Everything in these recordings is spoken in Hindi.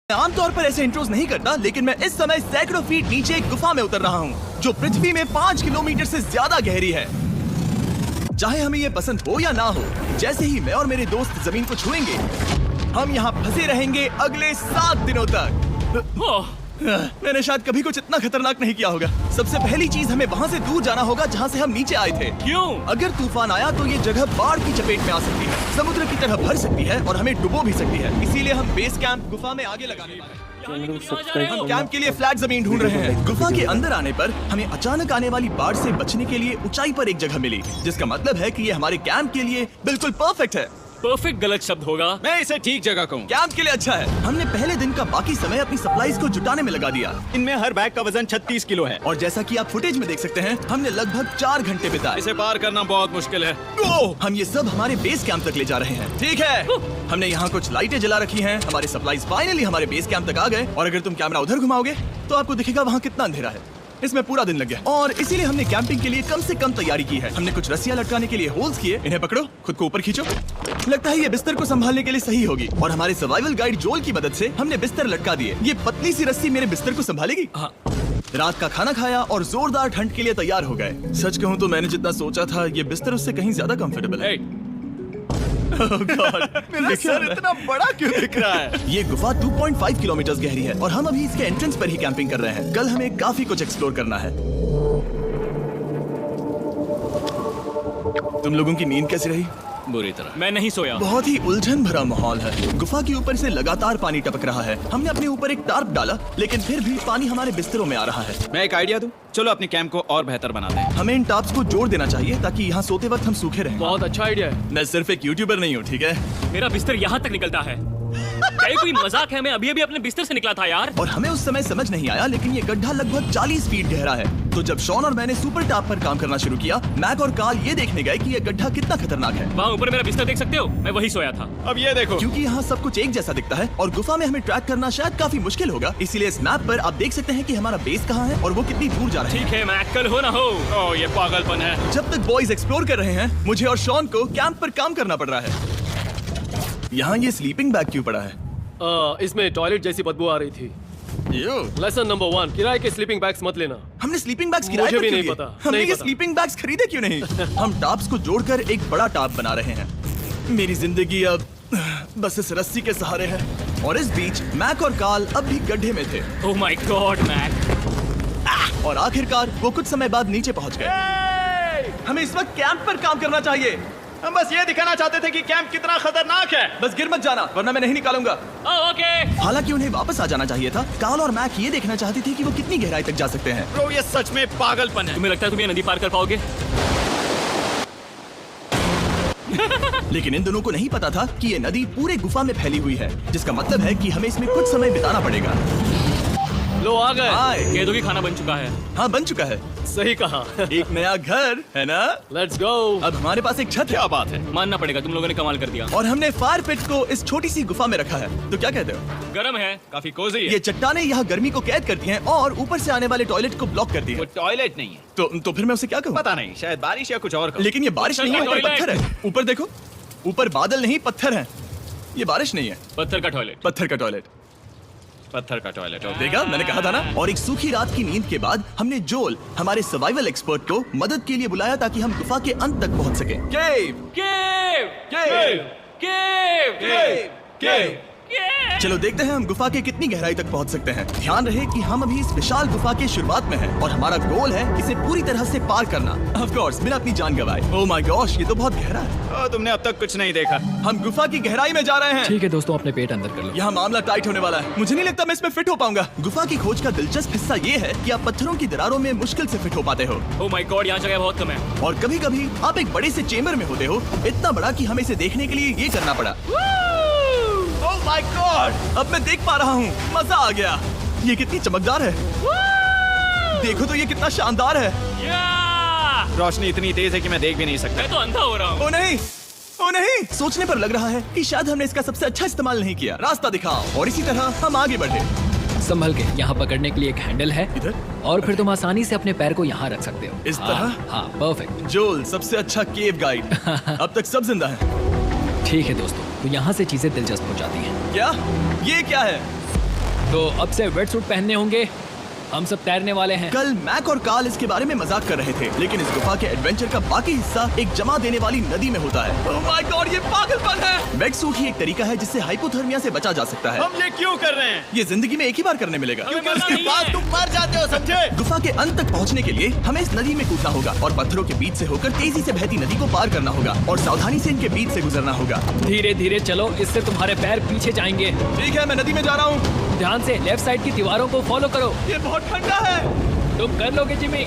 मैं आमतौर पर ऐसे इंट्रोज नहीं करता, लेकिन मैं इस समय सैकड़ों फीट नीचे एक गुफा में उतर रहा हूँ जो पृथ्वी में 5 किलोमीटर से ज्यादा गहरी है। चाहे हमें ये पसंद हो या ना हो, जैसे ही मैं और मेरे दोस्त जमीन को छुएंगे, हम यहाँ फंसे रहेंगे अगले 7 दिनों तक। मैंने शायद कभी कुछ इतना खतरनाक नहीं किया होगा। सबसे पहली चीज, हमें वहाँ से दूर जाना होगा जहाँ से हम नीचे आए थे। क्यों? अगर तूफान आया तो ये जगह बाढ़ की चपेट में आ सकती है, समुद्र की तरह भर सकती है और हमें डुबो भी सकती है। इसीलिए हम बेस कैंप गुफा में आगे लगाने वाले हैं। हम कैंप के लिए फ्लैट जमीन ढूंढ रहे हैं। गुफा के अंदर आने पर हमें अचानक आने वाली बाढ़ से बचने के लिए ऊंचाई पर एक जगह मिली, जिसका मतलब है कि ये हमारे कैंप के लिए बिल्कुल परफेक्ट है। परफेक्ट गलत शब्द होगा। मैं इसे ठीक जगह कहूँ। कैंप के लिए अच्छा है। हमने पहले दिन का बाकी समय अपनी सप्लाईज को जुटाने में लगा दिया। इनमें हर बैग का वजन 36 किलो है और जैसा कि आप फुटेज में देख सकते हैं, हमने लगभग 4 घंटे बिताए। इसे पार करना बहुत मुश्किल है। हम ये सब हमारे बेस कैंप तक ले जा रहे हैं। ठीक है, हमने यहाँ कुछ लाइटें जला रखी हैं। हमारे सप्लाईज फाइनली हमारे बेस कैंप तक आ गए। और अगर तुम कैमरा उधर घुमाओगे तो आपको दिखेगा वहाँ कितना अंधेरा है। इसमें पूरा दिन लग गया और इसीलिए हमने कैंपिंग के लिए कम से कम तैयारी की है। हमने कुछ रस्सियां लटकाने के लिए होल्स किए। इन्हें पकड़ो, खुद को ऊपर खींचो। लगता है ये बिस्तर को संभालने के लिए सही होगी। और हमारे सर्वाइवल गाइड जोल की मदद से हमने बिस्तर लटका दिए। ये पतली सी रस्सी मेरे बिस्तर को संभालेगी। हाँ। रात का खाना खाया और जोरदार ठंड के लिए तैयार हो गए। सच कहूँ तो मैंने जितना सोचा था, ये बिस्तर उससे कहीं ज्यादा कंफर्टेबल है। Oh God, मेरा सर इतना बड़ा क्यों दिख रहा है? ये गुफा 2.5 किलोमीटर गहरी है और हम अभी इसके एंट्रेंस पर ही कैंपिंग कर रहे हैं। कल हमें काफी कुछ एक्सप्लोर करना है। तुम लोगों की नींद कैसी रही? बुरी तरह। मैं नहीं सोया। बहुत ही उलझन भरा माहौल है। गुफा के ऊपर से लगातार पानी टपक रहा है। हमने अपने ऊपर एक टार्प डाला, लेकिन फिर भी पानी हमारे बिस्तरों में आ रहा है। मैं एक आइडिया दूं? चलो अपने कैंप को और बेहतर बना दें। हमें इन टार्प्स को जोड़ देना चाहिए ताकि यहाँ सोते वक्त हम सूखे रहें। बहुत अच्छा आइडिया है। मैं सिर्फ एक यूट्यूबर नहीं हूँ, ठीक है? मेरा बिस्तर यहाँ तक निकलता है। क्या ये कोई मजाक है? मैं अभी अभी अपने बिस्तर से निकला था यार। और हमें उस समय समझ नहीं आया, लेकिन ये गड्ढा लगभग 40 फीट गहरा है। तो जब शॉन और मैंने सुपर टाप पर काम करना शुरू किया, मैक और कार्ल ये देखने गए कि ये गड्ढा कितना खतरनाक है। वहाँ ऊपर मेरा बिस्तर देख सकते हो? मैं वही सोया था। अब ये देखो। क्योंकि यहाँ सब कुछ एक जैसा दिखता है और गुफा में हमें ट्रैक करना शायद काफी मुश्किल होगा, इसीलिए इस मैप पर आप देख सकते हैं कि हमारा बेस कहाँ है और वो कितनी दूर जा रहा है। ठीक है, मैं कल हो ना हो। ओह, ये पागलपन है। जब तक बॉयज एक्सप्लोर कर रहे हैं, मुझे और शॉन को कैंप पर काम करना पड़ रहा है। यहाँ ये स्लीपिंग बैग क्यों पड़ा है? इसमें टॉयलेट जैसी बदबू आ रही थी। लेसन नंबर 1, किराए के स्लीपिंग बैग्स मत लेना। हमने स्लीपिंग बैग्स किराए मुझे पर भी क्यों नहीं लिए? पता, हमने नहीं ये पता। स्लीपिंग बैग्स खरीदे क्यों नहीं? हम टाप्स को जोड़कर एक बड़ा टाप बना रहे हैं। मेरी जिंदगी अब बस इस रस्सी के सहारे है। और इस बीच मैक और कार्ल अब भी गड्ढे में थे। Oh my god Mac. और आखिरकार वो कुछ समय बाद नीचे पहुंच गए। हमें इस वक्त कैंप पर काम करना चाहिए। हम बस ये दिखाना चाहते थे कि कैंप कितना खतरनाक है। बस गिर मत जाना, वरना मैं नहीं निकालूंगा। ओके। हालांकि उन्हें वापस आ जाना चाहिए था। कार्ल और मैक ये देखना चाहते थे कि वो कितनी गहराई तक जा सकते हैं। ब्रो, ये सच में पागलपन है। तुम्हें लगता है तुम ये नदी पार कर पाओगे? लेकिन इन दोनों को नहीं पता था कि ये नदी पूरे गुफा में फैली हुई है, जिसका मतलब है कि हमें इसमें कुछ समय बिताना पड़ेगा। लो आ गए। हाय। केदो की खाना बन चुका है। हाँ, बन चुका है। सही कहा। एक नया घर है ना? Let's go. अब हमारे पास एक छत है। क्या बात है। मानना पड़ेगा, तुम लोगों ने कमाल कर दिया। और हमने फायर पिट को इस छोटी सी गुफा में रखा है। तो क्या कहते हो? गर्म है, काफी कोजी है। ये चट्टानें यहाँ गर्मी को कैद करती हैं और ऊपर से आने वाले टॉयलेट को ब्लॉक करती वो हैं। टॉयलेट नहीं है। तो फिर मैं उसे क्या कहूँ? पता नहीं, शायद बारिश या कुछ और कहूं। लेकिन ये बारिश नहीं है, ऊपर टॉयलेट। पत्थर है। ऊपर देखो, ऊपर बादल नहीं पत्थर है। ये बारिश नहीं है, पत्थर का टॉयलेट। पत्थर का टॉयलेट। पत्थर का टॉयलेट। देखा, मैंने कहा था ना। और एक सूखी रात की नींद के बाद हमने जोल, हमारे सर्वाइवल एक्सपर्ट को मदद के लिए बुलाया ताकि हम गुफा के अंत तक पहुंच सकें। केव, केव, केव, केव, केव, केव। केव। चलो देखते हैं हम गुफा के कितनी गहराई तक पहुंच सकते हैं। ध्यान रहे कि हम अभी इस विशाल गुफा के शुरुआत में हैं और हमारा गोल है इसे पूरी तरह से पार करना। ऑफ कोर्स, बिना अपनी जान गंवाए। ओह माय गॉश, ये तो बहुत गहरा है। तुमने अब तक कुछ नहीं देखा। हम गुफा की गहराई में जा रहे हैं। ठीक है दोस्तों, अपने पेट अंदर कर लो। यहाँ मामला टाइट होने वाला है। मुझे नहीं लगता मैं इसमें फिट हो पाऊंगा। गुफा की खोज का दिलचस्प हिस्सा ये है कि आप पत्थरों की दरारों में मुश्किल से फिट हो पाते हो। ओह माय गॉड, यहाँ जगह बहुत कम है। और कभी कभी आप एक बड़े से चेम्बर में होते हो, इतना बड़ा कि हमें इसे देखने के लिए ये करना पड़ा। ओह माय गॉड, अब मैं देख पा रहा हूँ। मजा आ गया। ये कितनी चमकदार है। देखो तो ये कितना शानदार है। या! रोशनी इतनी तेज है कि मैं देख भी नहीं सकता। मैं तो अंधा हो रहा हूँ। ओ नहीं, ओ नहीं। सोचने पर लग रहा है कि शायद हमने इसका सबसे अच्छा इस्तेमाल नहीं किया। रास्ता दिखाओ। और इसी तरह हम आगे बढ़े। संभल के, यहाँ पकड़ने के लिए एक हैंडल है इधर? और फिर तुम आसानी से अपने पैर को यहाँ रख सकते हो। इस तरह? हाँ, परफेक्ट। जोल, सबसे अच्छा केव गाइड। अब तक सब जिंदा हैं। ठीक है दोस्तों, तो यहाँ से चीजें दिलचस्प हो जाती हैं। क्या? ये क्या है? तो अब से वेट सूट पहनने होंगे, हम सब तैरने वाले हैं। कल मैक और कार्ल इसके बारे में मजाक कर रहे थे, लेकिन इस गुफा के एडवेंचर का बाकी हिस्सा एक जमा देने वाली नदी में होता है। ओह माय गॉड, ये पागलपन है। वेट सूट ही एक तरीका है जिससे हाइपोथर्मिया से बचा जा सकता है। हम ये क्यों कर रहे हैं? ये जिंदगी में एक ही बार करने मिलेगा, क्योंकि उसके बाद तुम मर जाते हो, समझे? गुफा के अंत तक पहुंचने के लिए हमें इस नदी में कूदना होगा और पत्थरों के बीच से होकर तेजी से बहती नदी को पार करना होगा और सावधानी से इनके बीच से गुजरना होगा। धीरे धीरे चलो, इससे तुम्हारे पैर पीछे जाएंगे। ठीक है, मैं नदी में जा रहा हूँ। ध्यान से लेफ्ट साइड की दीवारों को फॉलो करो। ये बहुत ठंडा है। तुम कर लोगे जिमी।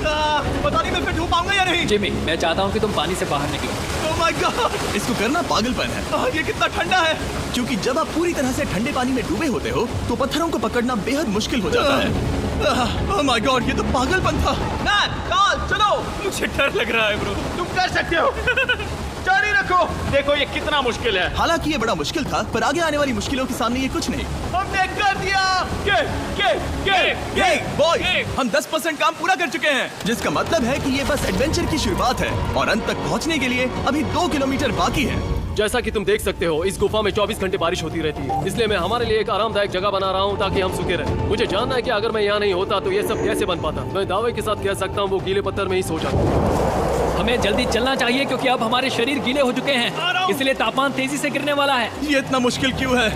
पता नहीं मैं फिर डूब पाऊंगा या नहीं। जिमी, मैं चाहता हूँ कि तुम पानी से बाहर निकलो। ओह माय गॉड, इसको करना पागलपन है। ये कितना ठंडा है। क्योंकि जब आप पूरी तरह से ठंडे पानी में डूबे होते हो तो पत्थरों को पकड़ना बेहद मुश्किल हो जाता है। ओह माय गॉड, ये तो पागलपन था। मैक, कार्ल, चलो। मुझे डर लग रहा है ब्रो। तुम कर सकते हो। जारी रखो। देखो ये कितना मुश्किल है। हालांकि ये बड़ा मुश्किल था, पर आगे आने वाली मुश्किलों के सामने ये कुछ नहीं। हमने कर दिया। बॉय, हम 10% काम पूरा कर चुके हैं, जिसका मतलब है कि ये बस एडवेंचर की शुरुआत है और अंत तक पहुंचने के लिए अभी 2 किलोमीटर बाकी है। जैसा कि तुम देख सकते हो, इस गुफा में 24 घंटे बारिश होती रहती है, इसलिए मैं हमारे लिए एक आरामदायक जगह बना रहा हूँ ताकि हम सूखे रहें। मुझे जानना है कि अगर मैं यहाँ नहीं होता तो ये सब कैसे बन पाता। मैं दावे के साथ कह सकता हूँ वो गीले पत्थर में ही सो जाता। हमें जल्दी चलना चाहिए क्योंकि अब हमारे शरीर गीले हो चुके हैं, इसलिए तापमान तेजी से गिरने वाला है। ये इतना मुश्किल क्यों है?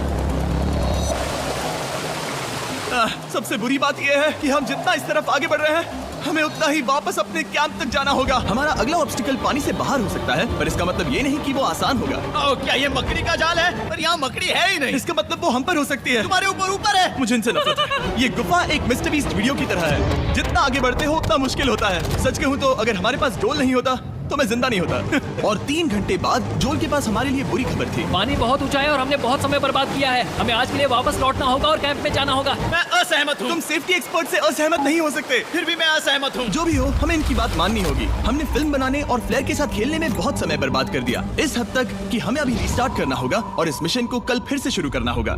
सबसे बुरी बात यह है कि हम जितना इस तरफ आगे बढ़ रहे हैं, हमें उतना ही वापस अपने कैंप तक जाना होगा। हमारा अगला ऑब्स्टिकल पानी से बाहर हो सकता है, पर इसका मतलब ये नहीं कि वो आसान होगा। ओह, क्या ये मकड़ी का जाल है? पर यहाँ मकड़ी है ही नहीं। इसका मतलब वो हम पर हो सकती है। तुम्हारे ऊपर है। मुझे इनसे नफरत है। ये गुफा एक मिस्टर बीस्ट वीडियो की तरह है, जितना आगे बढ़ते हो उतना मुश्किल होता है। सच कहूँ तो अगर हमारे पास डोल नहीं होता तो मैं जिंदा नहीं होता। और 3 घंटे बाद जोल के पास हमारे लिए बुरी खबर थी। पानी बहुत ऊंचा है और हमने बहुत समय बर्बाद किया है। हमें आज के लिए वापस लौटना होगा और कैंप में जाना होगा। मैं असहमत हूँ। तुम सेफ्टी एक्सपर्ट से असहमत नहीं हो सकते। फिर भी मैं असहमत हूँ। जो भी हो, हमें इनकी बात माननी होगी। हमने फिल्म बनाने और फ्लेयर के साथ खेलने में बहुत समय बर्बाद कर दिया, इस हद तक कि हमें अभी रिस्टार्ट करना होगा और इस मिशन को कल फिर से शुरू करना होगा।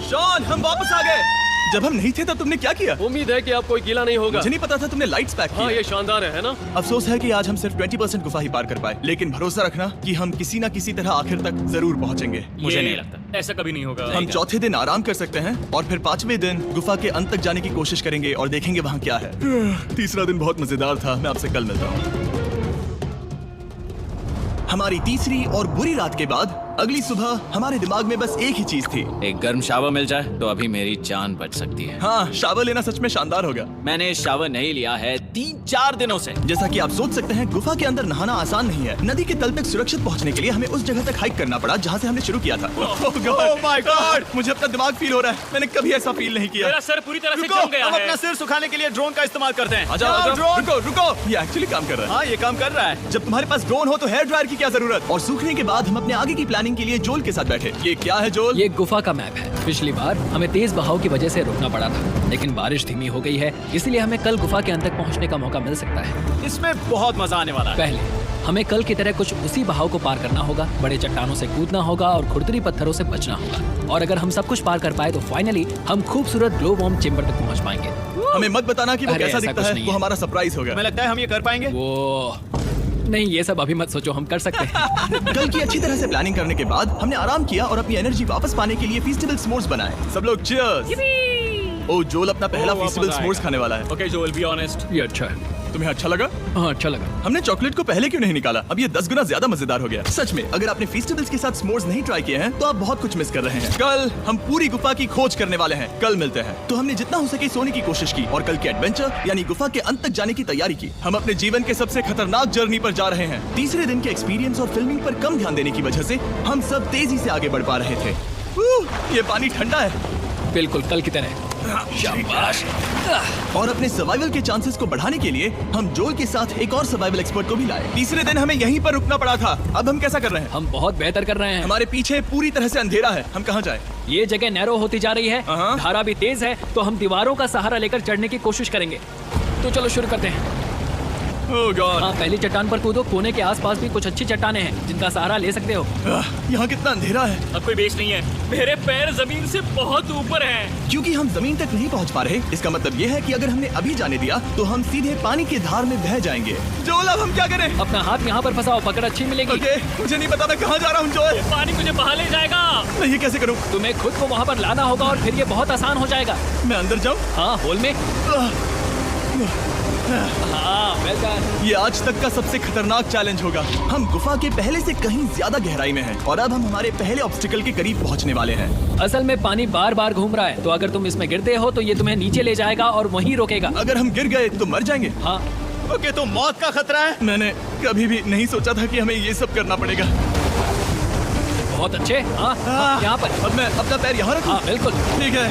शॉन, हम वापस आ गए। जब हम नहीं थे तब तुमने क्या किया? उम्मीद है कि आप कोई गीला नहीं होगा। मुझे नहीं पता था तुमने लाइट्स पैक हाँ, की। ये शानदार है ना? अफसोस है कि आज हम सिर्फ 20% गुफा ही पार कर पाए, लेकिन भरोसा रखना कि हम किसी न किसी तरह आखिर तक जरूर पहुंचेंगे। मुझे नहीं लगता। ऐसा कभी नहीं होगा। हम चौथे दिन आराम कर सकते हैं और फिर 5वें दिन गुफा के अंत तक जाने की कोशिश करेंगे और देखेंगे वहाँ क्या है। तीसरा दिन बहुत मजेदार था। मैं आपसे कल मिलता हूँ। हमारी तीसरी और बुरी रात के बाद अगली सुबह हमारे दिमाग में बस एक ही चीज थी। एक गर्म शावर मिल जाए तो अभी मेरी जान बच सकती है। हाँ, शावर लेना सच में शानदार होगा। मैंने शावर नहीं लिया है 3-4 दिनों से। जैसा कि आप सोच सकते हैं, गुफा के अंदर नहाना आसान नहीं है। नदी के तल तक सुरक्षित पहुंचने के लिए हमें उस जगह तक हाइक करना पड़ा जहां से हमने शुरू किया था। Oh my God! मुझे अपना दिमाग फील हो रहा है। मैंने कभी ऐसा फील नहीं किया। मेरा सर पूरी तरह से रुको, जम गया हम है। अपना सिर सुखाने के लिए ड्रोन का इस्तेमाल करते हैं। आजाओ, जाओ, आजाओ। ड्रोन। रुको। ये एक्चुअली काम कर रहा है। हाँ, ये काम कर रहा है। जब तुम्हारे पास ड्रोन हो तो हेयर ड्रायर की क्या जरूरत? और सूखने के बाद हम अपने आगे की प्लानिंग के लिए जोल के साथ बैठे। ये क्या है जोल? ये गुफा का मैप है। पिछली बार हमें तेज बहाव की वजह से रुकना पड़ा था, लेकिन बारिश धीमी हो गई है, इसलिए हमें कल गुफा के अंत तक पहुंचने का मौका मिल सकता है। इसमें बहुत मजा आने वाला है। पहले हमें कल की तरह कुछ उसी बहाव को पार करना होगा, बड़े चट्टानों से कूदना होगा और खुरदरी पत्थरों से बचना होगा। और अगर हम सब कुछ पार कर पाए तो फाइनली हम खूबसूरत ग्लो वार्म चेंबर तक पहुंच पाएंगे। हमें मत बताना कि वो अरे, कैसा ऐसा दिखता कुछ है। नहीं वो है। हमारा सरप्राइज होगा। हमें लगता है हम ये कर पाएंगे। वो नहीं, ये सब अभी मत सोचो, हम कर सकते हैं। कल की अच्छी तरह से प्लानिंग करने के बाद हमने आराम किया और अपनी एनर्जी वापस पाने के लिए फीस्टेबल स्मोर्स बनाए। सब लोग चीयर्स। ओ, जोल अपना पहला फीस्टेबल स्मोर्स खाने वाला है। Okay Joel, be honest. ये अच्छा है। तुम्हें अच्छा लगा? हाँ, अच्छा लगा। हमने चॉकलेट को पहले क्यों नहीं निकाला? अब ये 10 गुना ज्यादा मजेदार हो गया। सच में, अगर आपने फीस्टेबल्स के साथ स्मोर्स नहीं ट्राई किए हैं तो आप बहुत कुछ मिस कर रहे हैं। कल हम पूरी गुफा की खोज करने वाले हैं। कल मिलते हैं। तो हमने जितना हो सके सोने की कोशिश की और कल के एडवेंचर यानी गुफा के अंत तक जाने की तैयारी की। हम अपने जीवन के सबसे खतरनाक जर्नी पर जा रहे हैं। तीसरे दिन के एक्सपीरियंस और फिल्मिंग पर कम ध्यान देने की वजह से हम सब तेजी से आगे बढ़ पा रहे थे। ये पानी ठंडा है, बिल्कुल कल की तरह। शाबाश। और अपने सर्वाइवल के चांसेस को बढ़ाने के लिए हम जोल के साथ एक और सर्वाइवल एक्सपर्ट को भी लाए। तीसरे दिन हमें यहीं पर रुकना पड़ा था। अब हम कैसा कर रहे हैं? हम बहुत बेहतर कर रहे हैं। हमारे पीछे पूरी तरह से अंधेरा है। हम कहाँ जाएं? ये जगह नैरो होती जा रही है, हाँ। धारा भी तेज है, तो हम दीवारों का सहारा लेकर चढ़ने की कोशिश करेंगे। तो चलो शुरू करते हैं। ओह गॉड। हाँ, पहली चट्टान पर कूदो। कोने के आसपास भी कुछ अच्छी चट्टानें हैं जिनका सहारा ले सकते हो। यहाँ कितना अंधेरा है। अब कोई बेस नहीं है, मेरे पैर जमीन से बहुत ऊपर हैं। क्योंकि हम जमीन तक नहीं पहुँच पा रहे, इसका मतलब ये है कि अगर हमने अभी जाने दिया तो हम सीधे पानी की धार में बह जाएंगे। जोल, अब हम क्या करें? अपना हाथ यहाँ पर फंसाओ, पकड़ अच्छी मिलेगी। ओके, मुझे नहीं पता मैं कहाँ जा रहा हूँ जोल। पानी मुझे बहा ले जाएगा। मैं ये कैसे करूँ? तुम्हें खुद को वहाँ पर लाना होगा और फिर ये बहुत आसान हो जाएगा। मैं अंदर जाऊँ? हाँ, होल में। हाँ, well done। ये आज तक का सबसे खतरनाक चैलेंज होगा। हम गुफा के पहले से कहीं ज्यादा गहराई में हैं और अब हम हमारे पहले ऑब्स्टिकल के करीब पहुंचने वाले हैं। असल में पानी बार बार घूम रहा है, तो अगर तुम इसमें गिरते हो तो ये तुम्हें नीचे ले जाएगा और वहीं रोकेगा। अगर हम गिर गए तो मर जाएंगे। हाँ, ओके, तो मौत का खतरा है। मैंने कभी भी नहीं सोचा था कि हमें ये सब करना पड़ेगा। बहुत अच्छे। हाँ, यहाँ पर। अब मैं अपना पैर यहाँ रखूं? हाँ, बिल्कुल। ठीक है।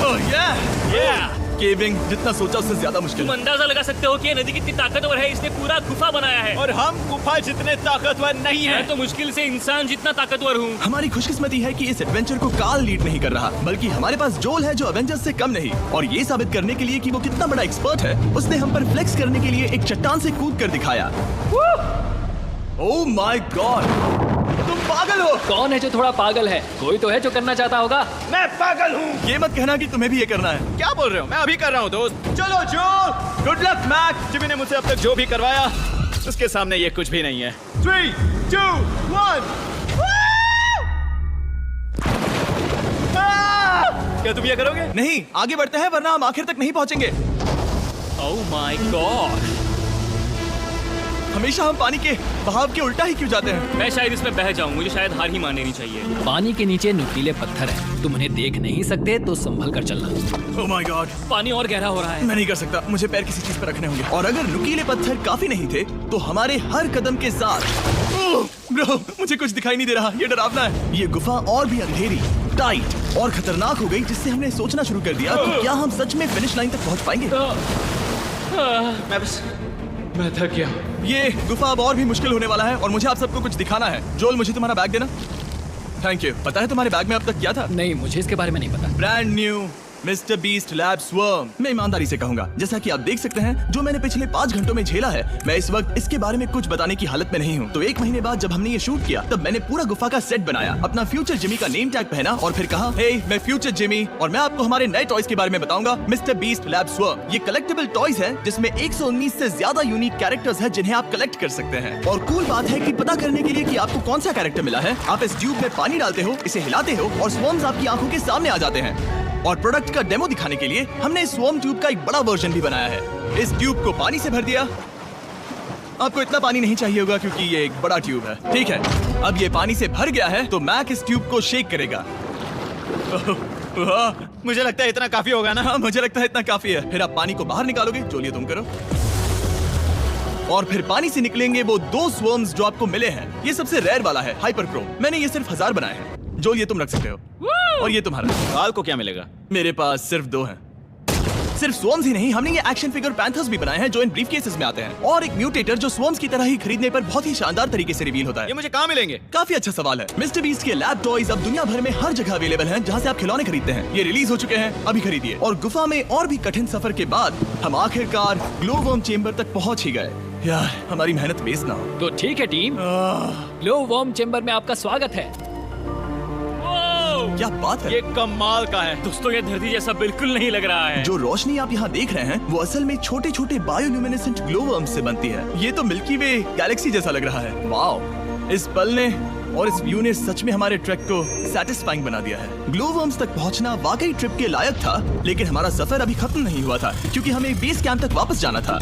ओह या केविंग जितना सोचा उससे ज्यादा मुश्किल तुम है। अंदाजा लगा सकते हो कि ये नदी कितनी ताकतवर है। इसने पूरा गुफा बनाया है और हम गुफा जितने ताकतवर नहीं है। मैं तो मुश्किल से इंसान जितना ताकतवर हूँ। हमारी खुशकिस्मती है कि इस एडवेंचर को काल लीड नहीं कर रहा, बल्कि हमारे पास जोल है जो अवेंजर्स से कम नहीं। और ये साबित करने के लिए कि वो कितना बड़ा एक्सपर्ट है, उसने हम पर फ्लेक्स करने के लिए एक चट्टान से कूद कर दिखाया। ओह माय गॉड, तुम पागल हो। कौन है जो थोड़ा पागल है? कोई तो है जो करना चाहता होगा। मैं पागल हूँ। ये मत कहना कि तुम्हें भी ये करना है। क्या बोल रहे हो? मैं अभी कर रहा हूँ दोस्त। चलो जो, गुड लक मैक। जिमी ने मुझसे अब तक जो भी करवाया उसके सामने ये कुछ भी नहीं है। 3, 2, 1। क्या तुम ये करोगे? नहीं, आगे बढ़ते हैं वरना हम आखिर तक नहीं पहुंचेंगे। ओह माय गॉड, हमेशा हम पानी के बहाव के उल्टा ही क्यों जाते हैं? मैं शायद इसमें बह जाऊं। मुझे शायद हार ही मान लेनी चाहिए। पानी के नीचे नुकीले पत्थर हैं। तुम उन्हें देख नहीं सकते तो संभल कर चलना। ओह माय गॉड, पानी और गहरा हो रहा है। मैं नहीं कर सकता। मुझे पैर किसी चीज पर रखने होंगे। और अगर नुकीले पत्थर काफी नहीं थे तो हमारे हर कदम के साथ ब्रो, मुझे कुछ दिखाई नहीं दे रहा। ये डरावना है। ये गुफा और भी अंधेरी, टाइट और खतरनाक हो गई, जिससे हमने सोचना शुरू कर दिया कि क्या हम सच में फिनिश लाइन तक पहुंच पाएंगे। मैं थक गया। ये गुफा अब और भी मुश्किल होने वाला है और मुझे आप सबको कुछ दिखाना है। जोल, मुझे तुम्हारा बैग देना। Thank you. पता है तुम्हारे बैग में अब तक क्या था? नहीं, मुझे इसके बारे में नहीं पता। Brand new mister beast lab swarm. मैं ईमानदारी से कहूंगा, जैसा कि आप देख सकते हैं, जो मैंने पिछले 5 घंटों में झेला है, मैं इस वक्त इसके बारे में कुछ बताने की हालत में नहीं हूँ। तो 1 महीने बाद जब हमने ये शूट किया, तब मैंने पूरा गुफा का सेट बनाया, अपना फ्यूचर जिमी का नेम टैग पहना और फिर कहा, हे मैं फ्यूचर जिमी और मैं आपको हमारे नए टॉयज के बारे में बताऊंगा, मिस्टर बीस्ट लैब स्वर्म। ये कलेक्टेबल टॉयज है जिसमें 119 से ज्यादा यूनिक कैरेक्टर्स है जिन्हें आप कलेक्ट कर सकते हैं। और कूल बात है कि पता करने के लिए कि आपको कौन सा कैरेक्टर मिला है, आप इस ट्यूब में पानी डालते हो, इसे हिलाते हो और स्वर्म्स आपकी आंखों के सामने आ जाते हैं। और प्रोडक्ट का डेमो दिखाने के लिए हमने इस स्वॉर्म ट्यूब का एक बड़ा वर्जन भी बनाया है। इस ट्यूब को पानी से भर दिया। आपको इतना पानी नहीं चाहिए होगा क्योंकि ये एक बड़ा ट्यूब है। ठीक है, अब ये पानी से भर गया है तो मैक इस ट्यूब को शेक करेगा। मुझे लगता है इतना काफी होगा ना? हाँ, मुझे लगता है इतना काफी है। फिर आप पानी को बाहर निकालोगे। चलिए तुम करो। और फिर पानी से निकलेंगे वो 2 स्वर्म्स जो आपको मिले हैं। ये सबसे रेयर वाला है, हाइपर प्रो। मैंने ये सिर्फ 1000 बनाए हैं। जो ये तुम रख सकते हो और ये तुम्हारा। काल को क्या मिलेगा? मेरे पास सिर्फ 2 हैं। सिर्फ स्वॉर्म्स ही नहीं, हमने ये एक्शन फिगर पैंथर्स भी बनाए हैं जो इन ब्रीफ केसेस में आते हैं, और एक म्यूटेटर जो स्वॉर्म्स की तरह ही खरीदने पर बहुत ही शानदार तरीके से रिवील होता है। ये मुझे कहाँ मिलेंगे? काफी अच्छा सवाल है। मिस्टर बीस्ट के लैब टॉयज अब दुनिया भर में हर जगह अवेलेबल हैं जहां से आप खिलौने खरीदते हैं। ये रिलीज हो चुके हैं, अभी खरीदिए। और गुफा में और भी कठिन सफर के बाद हम आखिरकार ग्लो वर्म चेंबर तक पहुंच ही गए। यार, हमारी मेहनत वेस्ट ना हो। तो ठीक है टीम, ग्लो वर्म चेंबर में आपका स्वागत है। क्या बात है। ये कमाल का है। दोस्तों, ये धरती जैसा बिल्कुल नहीं लग रहा है। जो रोशनी आप यहाँ देख रहे हैं वो असल में छोटे छोटे बायोल्यूमिनेसेंट ग्लो वर्म्स से बनती है। ये तो मिल्की वे गैलेक्सी जैसा लग रहा है। वाओ, इस पल ने और इस व्यू ने सच में हमारे ट्रैक को सैटिस्फाइंग बना दिया है। ग्लो वर्म्स तक पहुंचना वाकई ट्रिप के लायक था, लेकिन हमारा सफर अभी खत्म नहीं हुआ था क्योंकि हमें बेस कैंप तक वापस जाना था।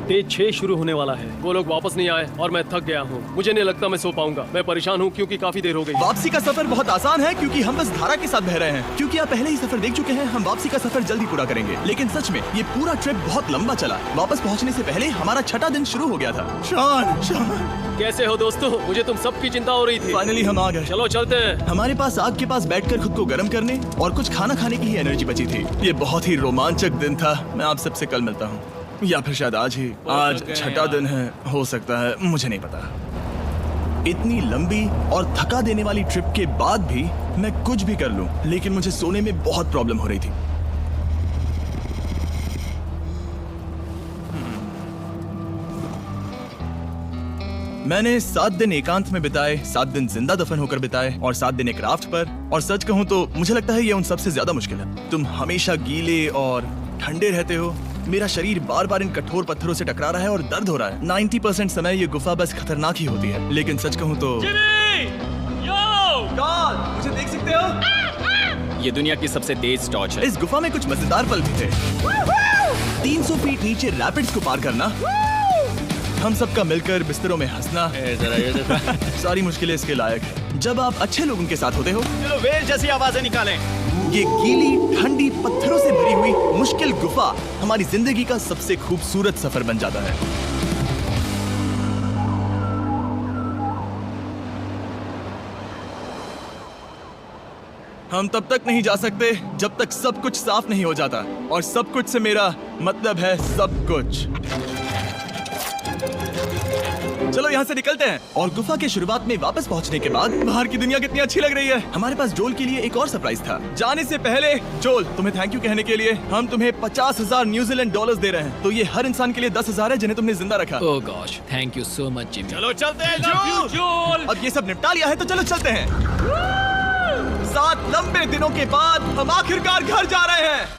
डे 6 शुरू होने वाला है। वो लोग वापस नहीं आए और मैं थक गया हूँ। मुझे नहीं लगता मैं सो पाऊंगा। मैं परेशान हूँ क्योंकि काफी देर हो गई। वापसी का सफर बहुत आसान है क्योंकि हम बस धारा के साथ बह रहे हैं। क्योंकि आप पहले ही सफर देख चुके हैं, हम वापसी का सफर जल्दी पूरा करेंगे। लेकिन सच में ये पूरा ट्रिप बहुत लंबा चला। वापस पहुंचने से पहले हमारा 6वां दिन शुरू हो गया था। शान, कैसे हो दोस्तों? मुझे तुम सबकी चिंता हो रही थी। फाइनली हम आ गए। चलो चलते हैं। हमारे पास आग के पास बैठकर खुद को गर्म करने और कुछ खाना खाने की ही एनर्जी बची थी। ये बहुत ही रोमांचक दिन था। मैं आप सबसे कल मिलता हूँ, या फिर शायद आज ही। आज 6वां दिन है, हो सकता है, मुझे नहीं पता। इतनी लंबी और थका देने वाली ट्रिप के बाद भी मैं कुछ भी कर लूं, लेकिन मुझे सोने में बहुत प्रॉब्लम हो रही थी। मैंने 7 दिन एकांत में बिताए, 7 दिन जिंदा दफन होकर बिताए और 7 दिन एक राफ्ट पर। और सच कहूँ तो मुझे लगता है ये उन सबसे ज्यादा मुश्किल है। तुम हमेशा गीले और ठंडे रहते हो। मेरा शरीर बार बार इन कठोर पत्थरों से टकरा रहा है और दर्द हो रहा है। 90% समय ये गुफा बस खतरनाक ही होती है, लेकिन सच कहूँ तो मुझे देख सकते हो? ये दुनिया की सबसे तेज टॉर्च है। इस गुफा में कुछ मजेदार पल भी थे। 300 फीट नीचे रैपिड्स को पार करना, हम सबका मिलकर बिस्तरों में हंसना, सारी मुश्किलें इसके लायक है जब आप अच्छे लोगों के साथ होते हो। चलो वेल जैसी आवाजें निकालें। ये गीली ठंडी पत्थरों से भरी हुई मुश्किल गुफा हमारी जिंदगी का सबसे खूबसूरत सफर बन जाता है। हम तब तक नहीं जा सकते जब तक सब कुछ साफ नहीं हो जाता, और सब कुछ से मेरा मतलब है सब कुछ। चलो यहाँ से निकलते हैं। और गुफा के शुरुआत में वापस पहुँचने के बाद बाहर की दुनिया कितनी अच्छी लग रही है। हमारे पास जोल के लिए एक और सरप्राइज था। जाने से पहले जोल, तुम्हें थैंक यू कहने के लिए हम तुम्हें 50,000 न्यूजीलैंड डॉलर्स दे रहे हैं। तो ये हर इंसान के लिए 10,000 है जिन्हें तुमने जिंदा रखा। Oh gosh, thank you so much Jimmy. चलो चलते हैं जोल। जोल। अब ये सब निपटा लिया है तो चलो चलते हैं। 7 लंबे दिनों के बाद हम आखिरकार घर जा रहे हैं।